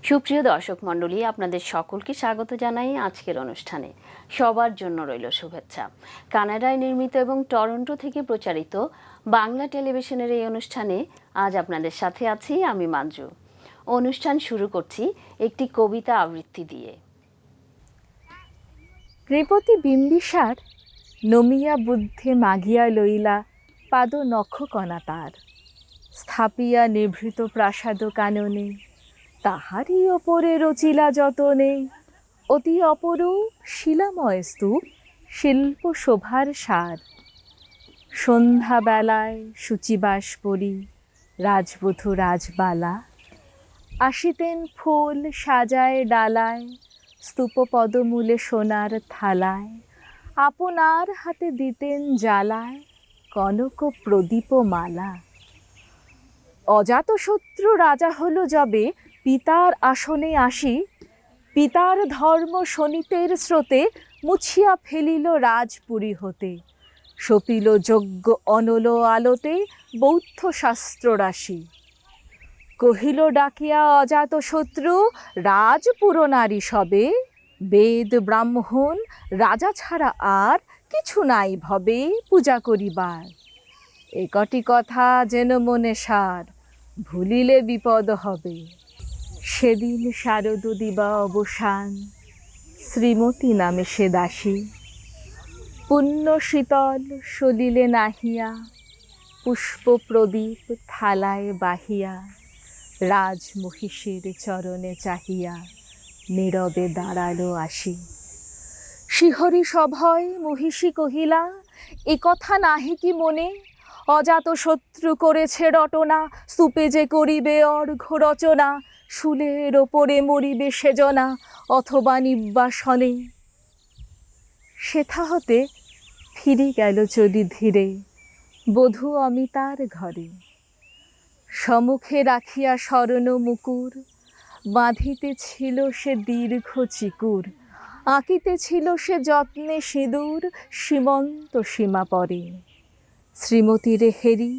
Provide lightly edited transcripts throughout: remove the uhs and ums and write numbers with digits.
সুপ্রিয় দর্শক মণ্ডলী, আপনাদের সকলকে স্বাগত জানাই আজকের অনুষ্ঠানে। সবার জন্য রইল শুভেচ্ছা। কানাডায় নির্মিত এবং টরন্টো থেকে প্রচারিত বাংলা টেলিভিশনের এই অনুষ্ঠানে আজ আপনাদের সাথে আছি আমি মাঞ্জু। অনুষ্ঠান শুরু করছি একটি কবিতা আবৃত্তি দিয়ে। নৃপতি বিম্বিসার নমিয়া বুদ্ধে মাগিয়া লইলা পাদ নখ কণা তার, স্থাপিয়া নিভৃত প্রাসাদ কাননে, তাহারই ওপরে রচিলা যতনে অতি অপরূপ শিলাময় স্তূপ, শিল্প শোভার সার। সন্ধ্যাবেলায় শুচিবাস পরি রাজবধূ রাজবালা, আসিতেন ফুল সাজায় ডালায়, স্তূপ পদমূলে সোনার থালায়, আপনার হাতে দিতেন জ্বালায় কনক প্রদীপ মালা। অজাতশত্রু রাজা হল যবে পিতার আসনে আসি, পিতার ধর্ম শোনিতের স্রোতে মুছিয়া ফেলিল রাজপুরী হতে, সপিল যজ্ঞ অনল আলোতে বৌদ্ধ শাস্ত্র রাশি। কহিল ডাকিয়া অজাতশত্রু রাজপুর নারী সবে, বেদ ব্রাহ্মণ রাজা ছাড়া আর কিছু নাই ভবে পূজা করিবার। একটি কথা যেন মনে সার, ভুলিলে বিপদ হবে। সেদিন শারদ দিবা অবসান, শ্রীমতী নামে সে দাসী, পুণ্য শীতল সলিলে নাহিয়া, পুষ্প প্রদীপ থালায় বাহিয়া, রাজমহিষীর চরণে চাহিয়া নীরবে দাঁড়ালো আসি। শিহরি সভয় মহিষী কহিলা, এ কথা নাহি কি মনে, অজাতশত্রু করেছে রটনা, স্তূপে যে করিবে অর্ঘ্য রচনা, শুলের ওপরে মরিবে সেজনা অথবা নির্বাসনে। সেথা হতে ফিরি গেল চলি ধীরে বধূ অমিতার ঘরে, সম্মুখে রাখিয়া স্বর্ণ মুকুর, বাঁধিতেছিল সে দীর্ঘ চিকুর, আঁকিতেছিল সে যত্নে সিঁদুর সীমন্ত সীমা পরে। শ্রীমতীর হেরি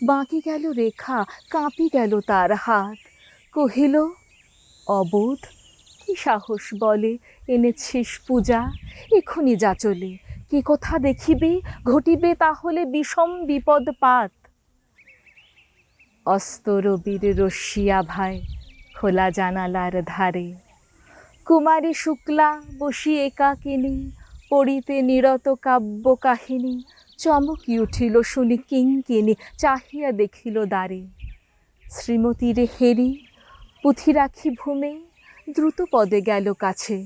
বাঁকি গেল রেখা, কাঁপি গেল তার হাত, কহিল অবোধ কি সাহস বলে এনেছিস পূজা, এখুনি যা চলে, কি কথা দেখিবে ঘটিবে তাহলে বিষম বিপদ পাত। অস্ত রবির রশ্মি আভায় খোলা জানালার ধারে, কুমারী শুক্লা বসি একাকিনী, পড়িতে নিরত কাব্য কাহিনী, চমকি উঠিল শুনি কিঙ্কিনী, চাহিয়া দেখিল দ্বারে। শ্রীমতীর হেরি পুঁথি রাখি ভূমে, দ্রুত পদে গেল কাছে,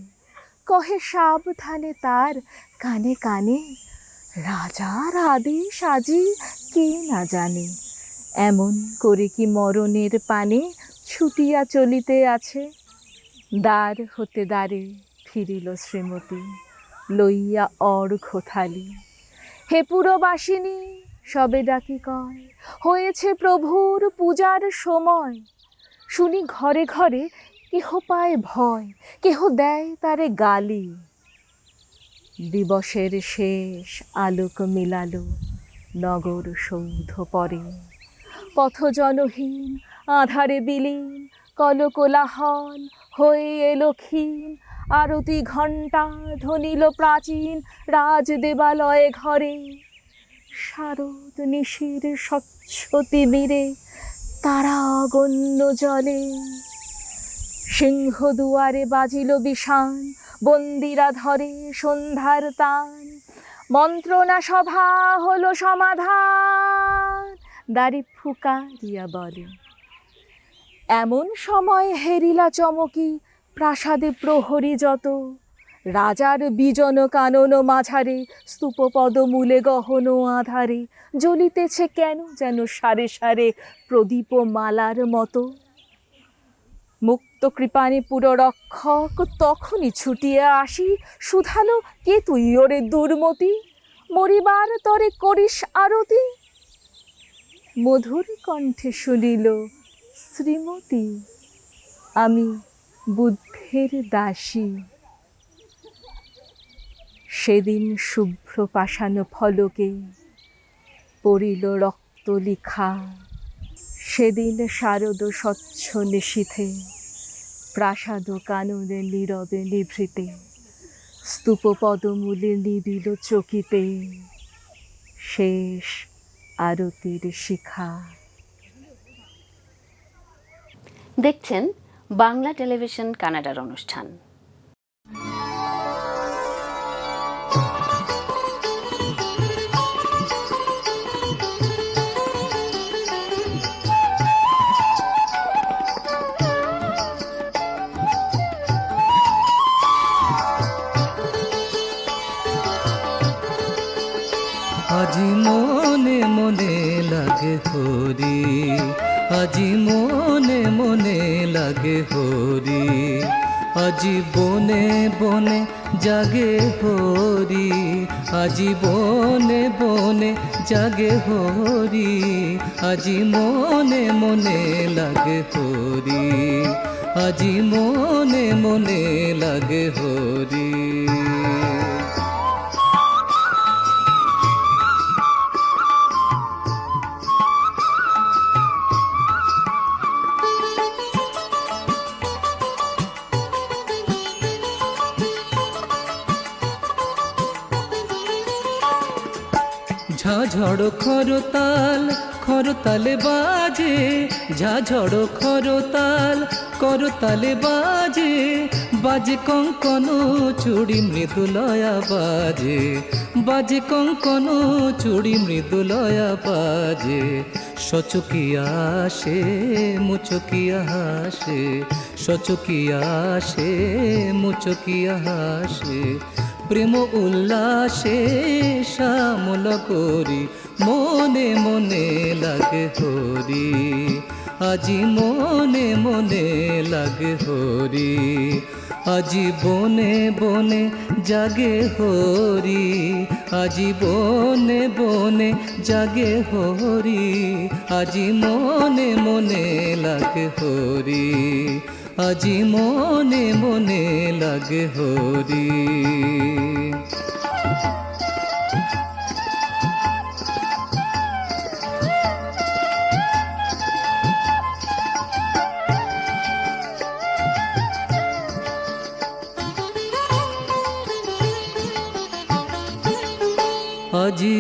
কহে সাবধানে তার কানে কানে, রাজার আদেশ আজি কে না জানে, এমন করে কি মরণের পানে ছুটিয়া চলিতে আছে। দ্বার হতে দ্বারে ফিরিল শ্রীমতী, লইয়া অর্ঘ্য থালি। হে পুরবাসিনী সবে ডাকি কয়, হয়েছে প্রভুর পূজার সময়। শুনি ঘরে ঘরে কেহ পায় ভয়, কেহ দেয় তারে গালি। দিবসের শেষ আলোক মিলালো নগর সৌধ পরে, পথজনহীন আধারে বিলীন কলকোলাহল হয়ে এলো ক্ষীণ, আরতি ঘণ্টা ধ্বনিল প্রাচীন রাজ দেবালয়ে ঘরে। শারদ নিশির স্বচ্ছ তিমিরে তারা অগণ্য জলে, সিংহ দুয়ারে বাজিল বিষান, বন্দিরা ধরে সন্ধ্যার তান, মন্ত্রণা সভা হলো সমাধান, দাড়ি ফুকারিয়া বলে। এমন সময় হেরিলা চমকি প্রাসাদে প্রহরী যত, রাজার বিজন কানন মাঝারে, স্তূপ পদমূলে গহন আধারে, জ্বলিতেছে কেন যেন সারে সারে প্রদীপ মালার মতো। মুক্ত কৃপাণী পুররক্ষক তখনই ছুটিয়া আসি, শুধালো কে তুই ওরে দুর্মতি, মরিবার তরে করিস আরতি। মধুর কণ্ঠে শুনিল শ্রীমতী, আমি বুদ্ধের দাসী। সেদিন শুভ্র পাষাণ ফলকে পড়িল রক্ত লিখা, সেদিন শারদ স্বচ্ছ নিশীথে প্রাসাদ কাননের নীরবে নিভৃতে, স্তূপ পদমূলে নিবিল চকিতে, শেষ আরতির শিখা। দেখছেন বাংলা টেলিভিশন কানাডার অনুষ্ঠান। আজি মনে মনে লাগে হরি, আজি মনে মনে লাগে হরি, আজি বনে বনে জাগে হরি, আজি বনে বনে জাগে হরি, আজি মনে মনে লাগে হরি, আজি মনে মনে লাগে হরি। ঝাঝড় খরতাল খরতালে বাজে, ঝাঝড় খরতাল করতালে বাজে, বাজে কঙ্কন চুড়ি মৃদুলয়া বাজে, বাজে কঙ্কন চুড়ি মৃদুলয়া বাজে, সচকিয়া আসে মুচকিয়া হাসে, সচকিয়া আসে মুচকিয়া হাসে, প্রেম উল্লাসে শ্যামল করি, মনে মনে লাগে হরি, আজি মনে মনে লাগে হরি, আজি বনে বনে জাগে হরি, আজি বনে বনে জাগে হরি, আজি মনে মনে লাগে হরি, আজি মনে মনে লাগে হরি। আজি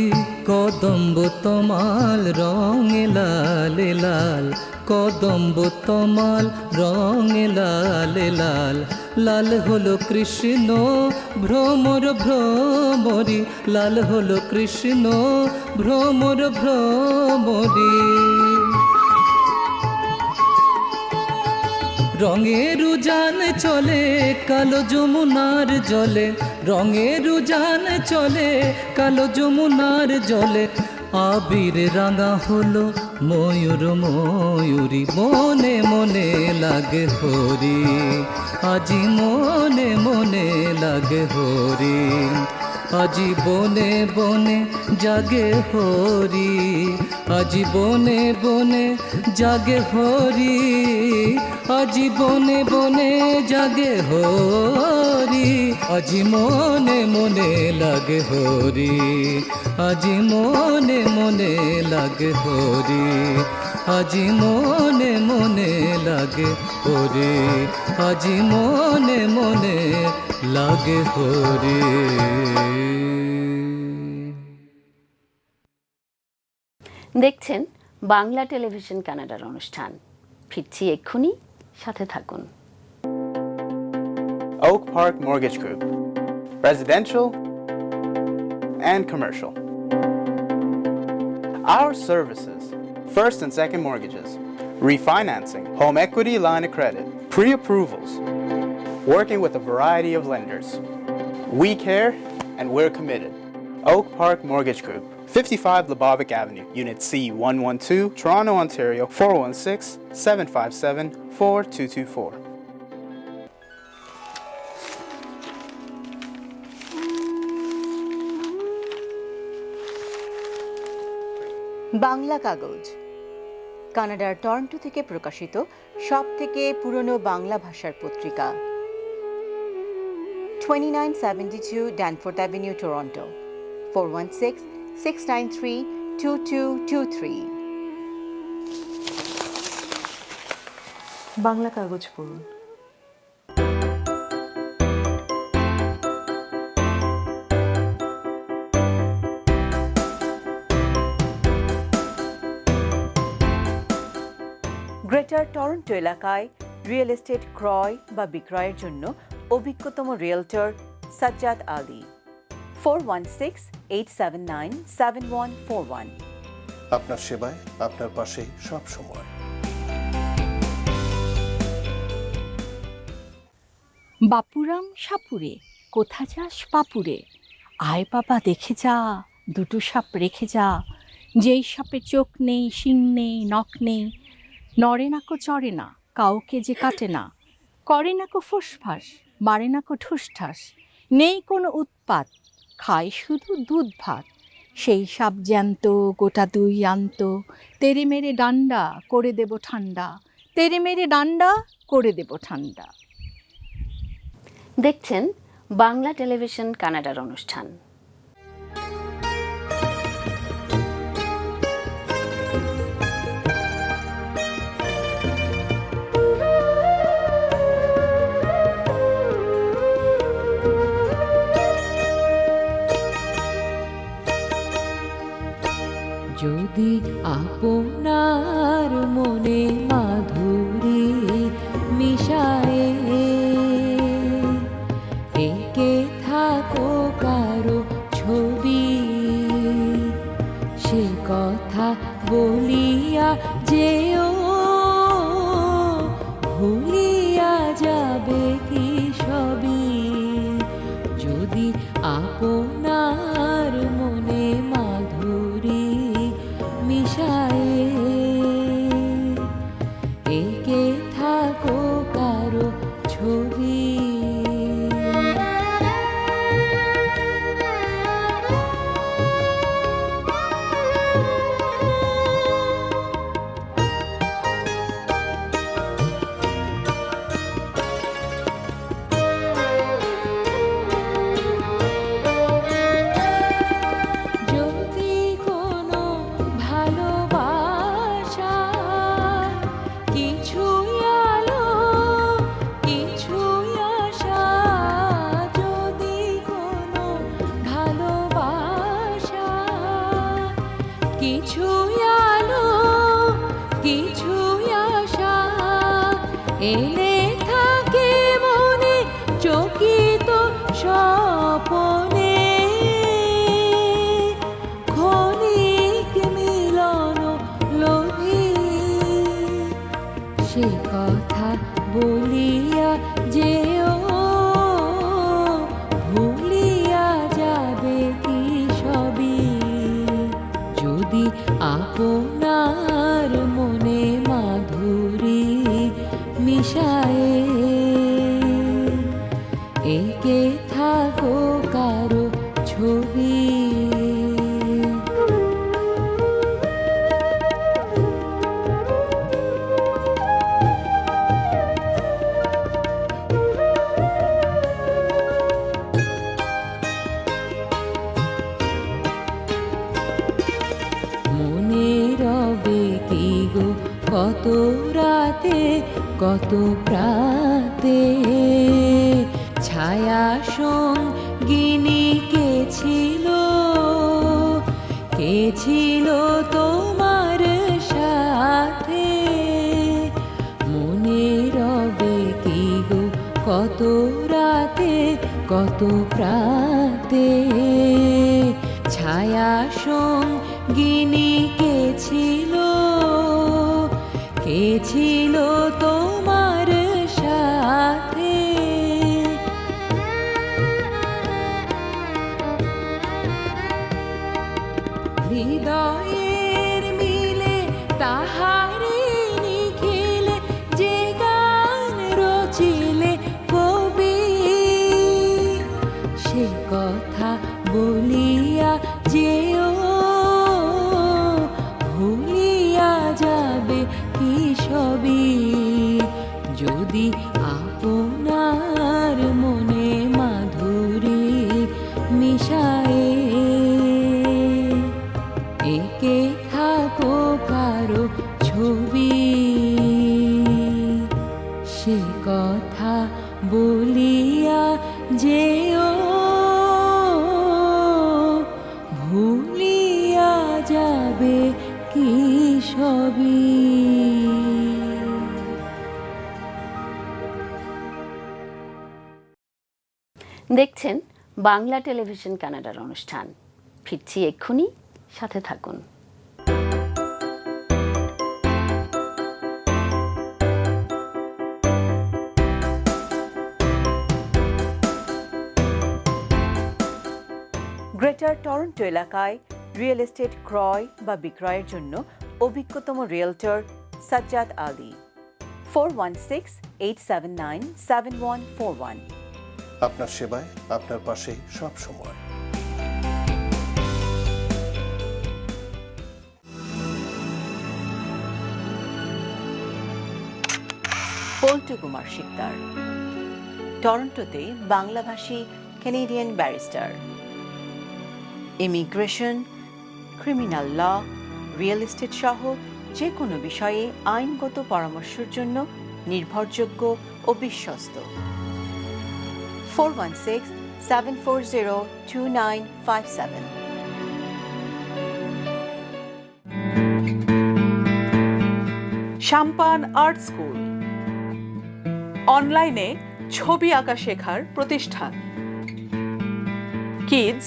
কদম্ব তমাল রঙে লাল লাল, কদম্ব তমাল রঙে লাল লাল, লাল হলো কৃষ্ণ ভ্রমর ভ্রমরি, লাল হলো কৃষ্ণ ভ্রমর ভ্রমরি, রঙের উজান চলে কালো যমুনার জলে, রঙের উজান চলে কালো যমুনার জলে, আবির রাঙা হলো ময়ূর ময়ূরী, মনে মনে লাগে হরি, আজি মনে মনে লাগে হরি, আজি বনে বনে জাগে হরি, আজি বনে বনে জাগে হরি, আজি বনে বনে জাগে হরি, আজি মনে মনে লাগে হরি, আজি মনে মনে লাগে হরি, আজি মনে মনে লাগে হরি, আজি মনে মনে লাগে হরি। দেখছেন বাংলা টেলিভিশন কানাডার অনুষ্ঠান। ফিরছি এক্ষুনি, সাথে থাকুন। Oak Park Mortgage Group, residential and commercial. Our services: first and second mortgages, refinancing, home equity line of credit, pre-approvals, working with a variety of lenders. We care and we're committed. Oak Park Mortgage Group, 55 Lebovic Avenue, Unit C112, Toronto, Ontario, 416-757-4224. Bangla কাগজ কানাডার Toronto থেকে প্রকাশিত সবথেকে পুরনো বাংলা ভাষার পত্রিকা। 2972 Danforth Avenue, Toronto, 416-693-2223. Bangla কাগজ পড়ুন, গ্রেটার টরন্টো এলাকায় রিয়েল এস্টেট ক্রয় বা বিক্রয়ের জন্য অভিজ্ঞতম রিয়েলটর সাজ্জাদ আলী। 4168797141। আপনার সেবায়, আপনার পাশে সব সময়। বাপুরাম সাপুরে, কোথা যাস পাপুরে, আয় বাবা দেখে যা, দুটো সাপ রেখে যা, যেই সাপে চোখ নেই, শিং নেই, নখ নেই, নড়ে না কো চড়ে না, কাউকে যে কাটে না, করে না কো ফুসফাস, মারে না কো ঠুসঠাস, নেই কোনো উৎপাত, খায় শুধু দুধ ভাত, সেই সাপ জ্যান্ত গোটা দুই আন্ত, তেরে মেরে ডান্ডা করে দেব ঠান্ডা, তেরে মেরে ডান্ডা করে দেব ঠান্ডা। দেখছেন বাংলা টেলিভিশন কানাডার অনুষ্ঠান। যদি আপনার মনে মাধুরী মিশায়ে একে থাকো কারো ছবি, সে কথা বলিয়া যেও ভুলিয়া যাবে কি সবই। যদি আপনার মনে মাধুরী মিশায়ে একে থাকো কারো ছবি। যদি কোনো ভালোবাসা কিছুই আলো কিছুই আশা, যদি কোনো ভালোবাসা কিছুই আলো কিছুই আশা, এলে থাকে মনে চকিত স্বপনে, ক্ষণিক মিলন লোভী, সে কথা বলিয়া যেও ভুলিয়া যাবে কি সবই। যদি আপনার মনে মাধুরী মিশায়ে একে থাকো কারো ছবি। মনে রবে কি গো কত রাতে কত প্রাতে, ছায়া সঙ্গিনী কে ছিল তোমার সাথে। মনে রবে কি গো কত রাতে কত প্রাতে, ছায়া সঙ্গিনী কে ছিল তোমার সাথে। হৃদয়ের মিলে তাহারে নিখিলে যে গান রচিলে কবি, সে কথা বলিয়া যেও ভুলিয়া যাবে কি সবই। যদি আপনার মনে মাধুরী মিশায়ে একে থাকো কারো ছবি, সে কথা বলিয়া যেও ভুলিয়া যাবে কি সবই। দেখছেন বাংলা টেলিভিশন কানাডার অনুষ্ঠান। ফিরছি এক্ষুনি, সাথে থাকুন। গ্রেটার টরন্টো এলাকায় রিয়েল এস্টেট ক্রয় বা বিক্রয়ের জন্য অভিজ্ঞতম রিয়েলটর সাজ্জাদ আলী। 416-879-7141। আপনার সেবায়, আপনার পাশেই সব সময়। পল্টু কুমার শিকদার, টরন্টোতে বাংলাভাষী Canadian barrister. Immigration, criminal law, real estate সহ যে কোনো বিষয়ে আইনগত পরামর্শের জন্য নির্ভরযোগ্য ও বিশ্বস্ত। 416-740-2957। সাম্পান আর্ট স্কুল, অনলাইনে ছবি আঁকা শেখার প্রতিষ্ঠান। Kids,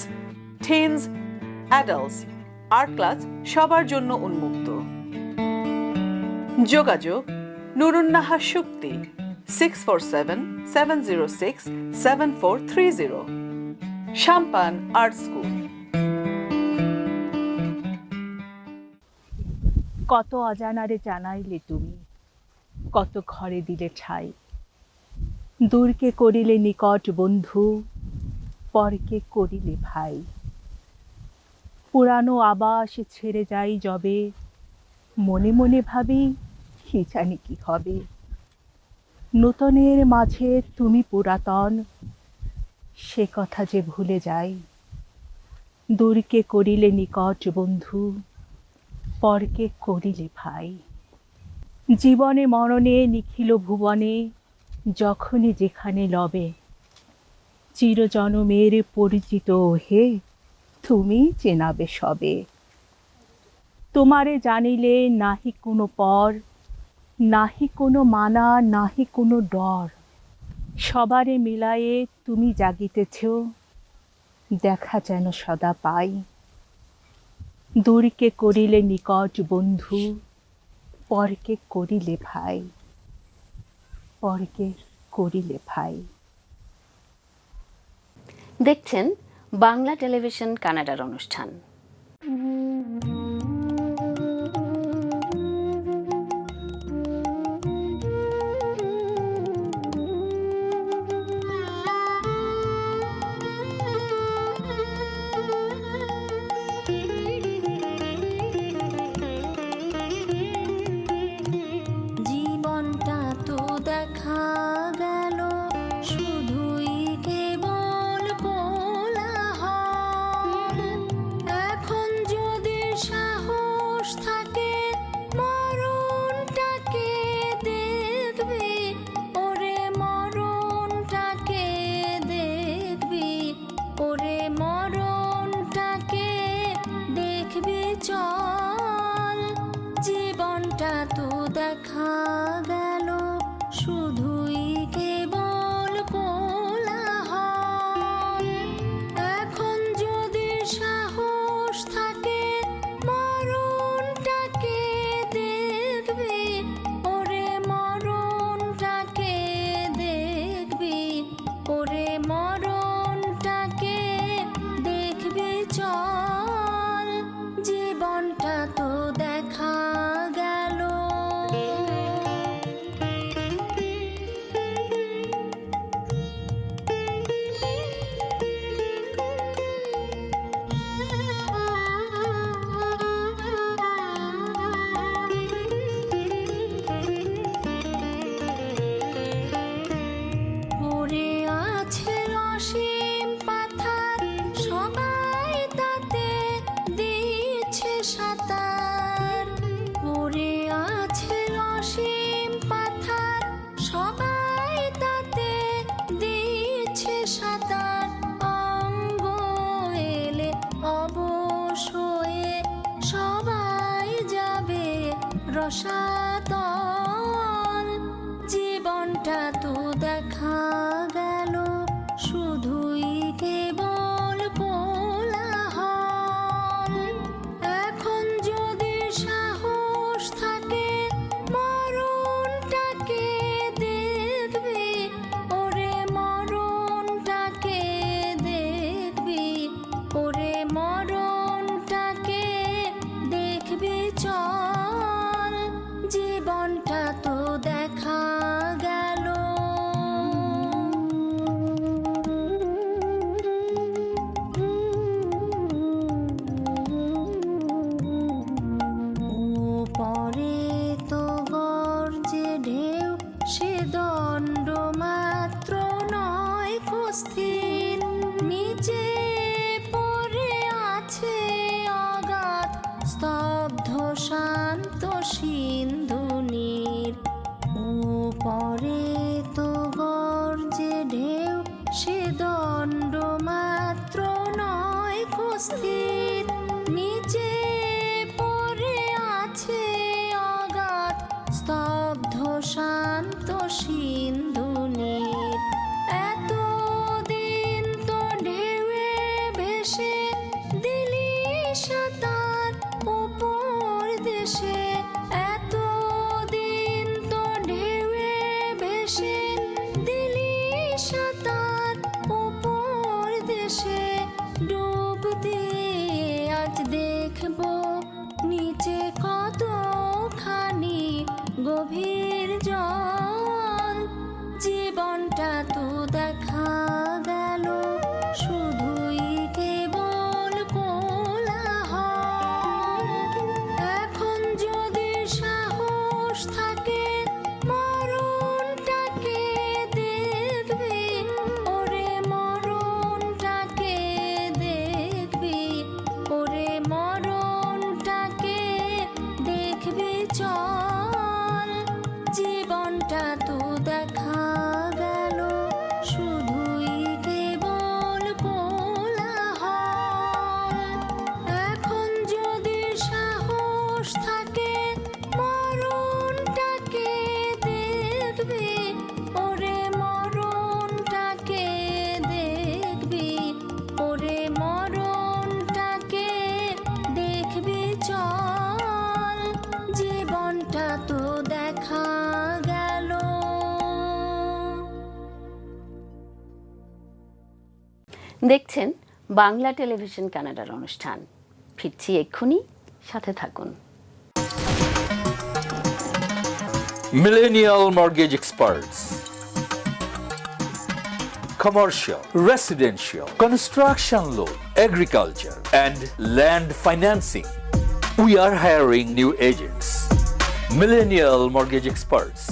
teens, adults art class সবার জন্য উন্মুক্ত। যোগাযোগ নুরুন্নাহার শক্তি 647-706-7430। Sampan art school. কত অজানারে জানাইলে তুমি, কত ঘরে দিলে ঠাই। দূরকে করিলে নিকট বন্ধু, পরকে করিলে ভাই। পুরানো আবাস ছেড়ে যাই যবে, মনে মনে ভাবি কি জানি কি হবে। নূতনের মাঝে তুমি পুরাতন, সে কথা যে ভুলে যাই। দূরকে করিলে নিকট বন্ধু, পরকে করিলে ভাই। জীবনে মরণে নিখিল ভুবনে, যখনই যেখানে লবে। চিরজনমের পরিচিত হে, তুমি চেনাবে সবে। তোমারে জানিলে নাহি কোনো পর, নাহি কোনো মানা, নাহি কোনো ডর। সবারে মিলায়ে তুমি জাগিতেছ, দেখা যেন সদা পাই। দূরকে করিলে নিকট বন্ধু, পরকে করিলে ভাই। পরকে করিলে ভাই। দেখছেন বাংলা টেলিভিশন কানাডার অনুষ্ঠান। জীবনটা তো দেখা গেল শুধুই কেবল কোলাহল। এখন যদি সাহস থাকে মরণটাকে দেখবি, ওরে মরণটাকে দেখবি, ওরে মরণটাকে দেখবি চল। জীবনটা তো দেখা গেল শুধুই কেবল কোলাহল। এখন যদি সাহস থাকে মরণটাকে দেখবি, ওরে মরণটাকে দেখবি, ওরে মরণটাকে দেখবি চল। জীবনটা তো দেখা গেল। পড়ে আছে অসীম পাথার, সবাই তাতে দিচ্ছে সাঁতার। পড়ে আছে অসীম পাথার, সবাই তাতে দিচ্ছে সাঁতার। অঙ্গ এলে অবশ হয়ে সবাই যাবে রসাতল। জীবনটা তো দেখা গেল শুধুই সিন্ধু নীর ও পরে তো গর্জে ঢেউ সে দণ্ড মাত্র নয় স্থির নিচে পড়ে আছে অগাধ স্তব্ধ শান্ত সিন্ধু নীর এতদিন তো ঢেউয়ে ভেসে দিলি সাঁতার ওপর দেশে এতদিন তো ঢেউয়ে ভেসে দিলি সাঁতার ওপর দেশে ডুব দিয়ে আজ দেখবো নিচে কতখানি গভীর জল জীবনটা তো দেখা গেল শুধুই কেবল কোলাহল এখন যদি সাহস থাকে মরণটাকে দেখবি ওরে মরণটাকে দেখবি ওরে মরণটাকে দেখবি চল জীবনটা তো দেখা গেল শুধুই কেবল কোলাহল এখন যদি সাহস থাকে মরণটাকে দেখবি ওরে মরণটাকে দেখবি ওরে মরণটাকে দেখবি চল জীবনটা তো দেখা গেল। দেখছেন বাংলা টেলিভিশন কানাডার অনুষ্ঠান। ফিরছি এক্ষুনি, সাথে থাকুন। Millennial Mortgage Experts. Commercial, residential, construction loan, agriculture, and land financing. We are hiring new agents. Millennial Mortgage Experts,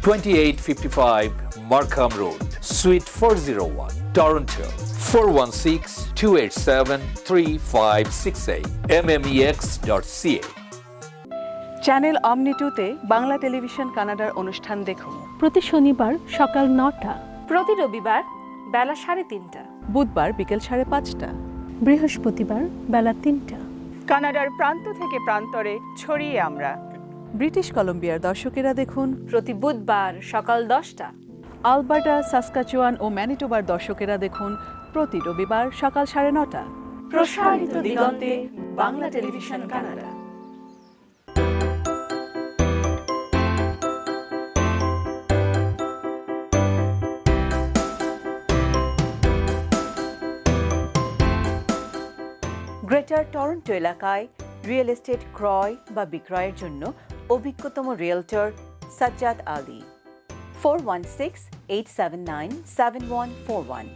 2855 Markham Road, Suite 401, Toronto, 416-287-3568, mmex.ca. Channel অমনি 2-তে বাংলা টেলিভিশন কানাডার অনুষ্ঠান দেখুন। প্রতি শনিবার সকাল 9টা, প্রতি রবিবার বেলা 3:30, বুধবার বিকেল 5:30। বৃহস্পতিবার বেলা 3টা। কানাডার প্রান্ত থেকে প্রান্তরে ছড়িয়ে আমরা। ব্রিটিশ কলম্বিয়ার দর্শকেরা দেখুন প্রতি বুধবার সকাল 10টা, আলবার্টা, সাসকাচুয়ান ও ম্যানিটোবার দর্শকেরা দেখুন প্রতি রবিবার সকাল 9:30। প্রসারিত দিগন্তে Bangla television Canada. Greater Toronto এলাকায় রিয়েল এস্টেট ক্রয় বা বিক্রয়ের জন্য অভিজ্ঞতম রিয়েলটর সাজ্জাদ আলী। 416-879-7141।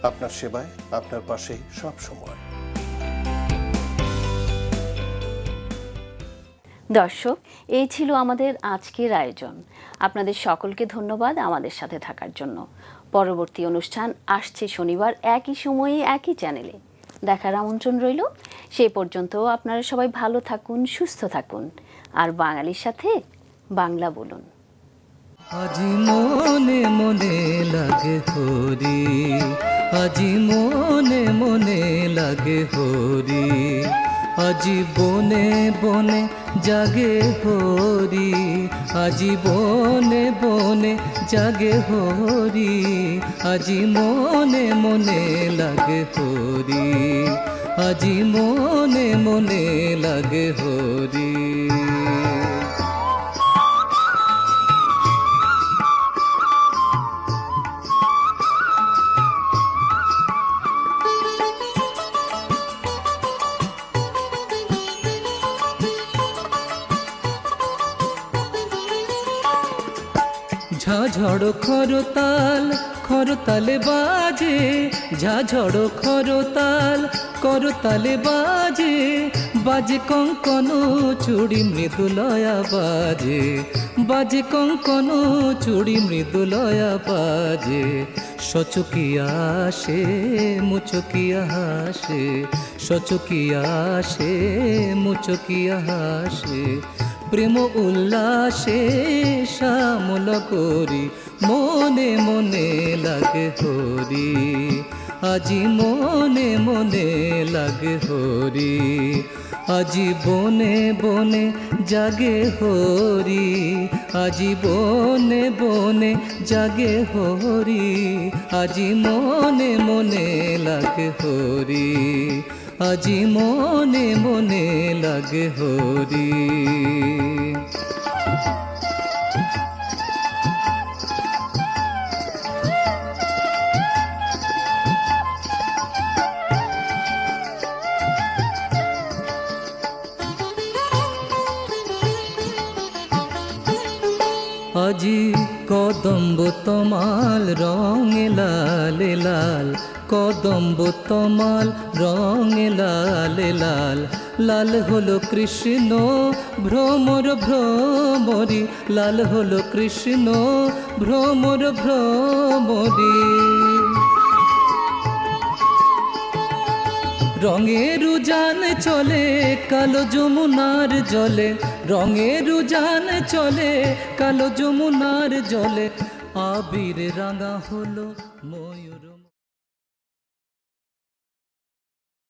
আপনার সেবায়, আপনার পাশেই সব সময়। দর্শক, এই ছিল আমাদের আজকের আয়োজন। আপনাদের সকলকে ধন্যবাদ আমাদের সাথে থাকার জন্য। পরবর্তী অনুষ্ঠান আসছে শনিবার একই সময়ে একই চ্যানেলে। দেখার আমন্ত্রণ রইল। সেই পর্যন্ত আপনারা সবাই ভালো থাকুন, সুস্থ থাকুন, আর বাঙালির সাথে বাংলা বলুন। আজি মনে মনে লাগে হরি, আজি মনে মনে লাগে হরি, আজি বনে বনে জাগে হরি, আজি বনে বনে জাগে হরি, আজি মনে মনে লাগে হরি, আজি মনে মনে লাগে হরি। ঝড় খরতাল খরতালে বাজে, ঝড় খরতাল করতালে বাজে, বাজে কঙ্কন চুড়ি মৃদুলয়া বাজে, বাজে কঙ্কন চুড়ি মৃদুলয়া বাজে। সচকিয়া আসে মুচকিয়া হাসে, সচকিয়া আসে মুচকিয়া হাসে, প্রেম উল্লাসে শ্যামল করি, মনে মনে লাগে হরি, আজি মনে মনে লাগে হরি, আজি বনে বনে জাগে হরি, আজি বনে বনে জাগে হরি, আজি মনে মনে লাগে হরি, আজি মনে মনে লাগে হরি। আজি কদম্ব তমাল রঙে লাল লাল, কদম্ব তমাল রঙে লাল লাল, লাল হলো কৃষ্ণ ভ্রমর ভ্রমরি, লাল হলো কৃষ্ণ ভ্রমর ভ্রমরি। রঙের উজান চলে কালো যমুনার জলে, রঙের উজান চলে কালো যমুনার জলে, আবির রাঙা হলো ময়ূর।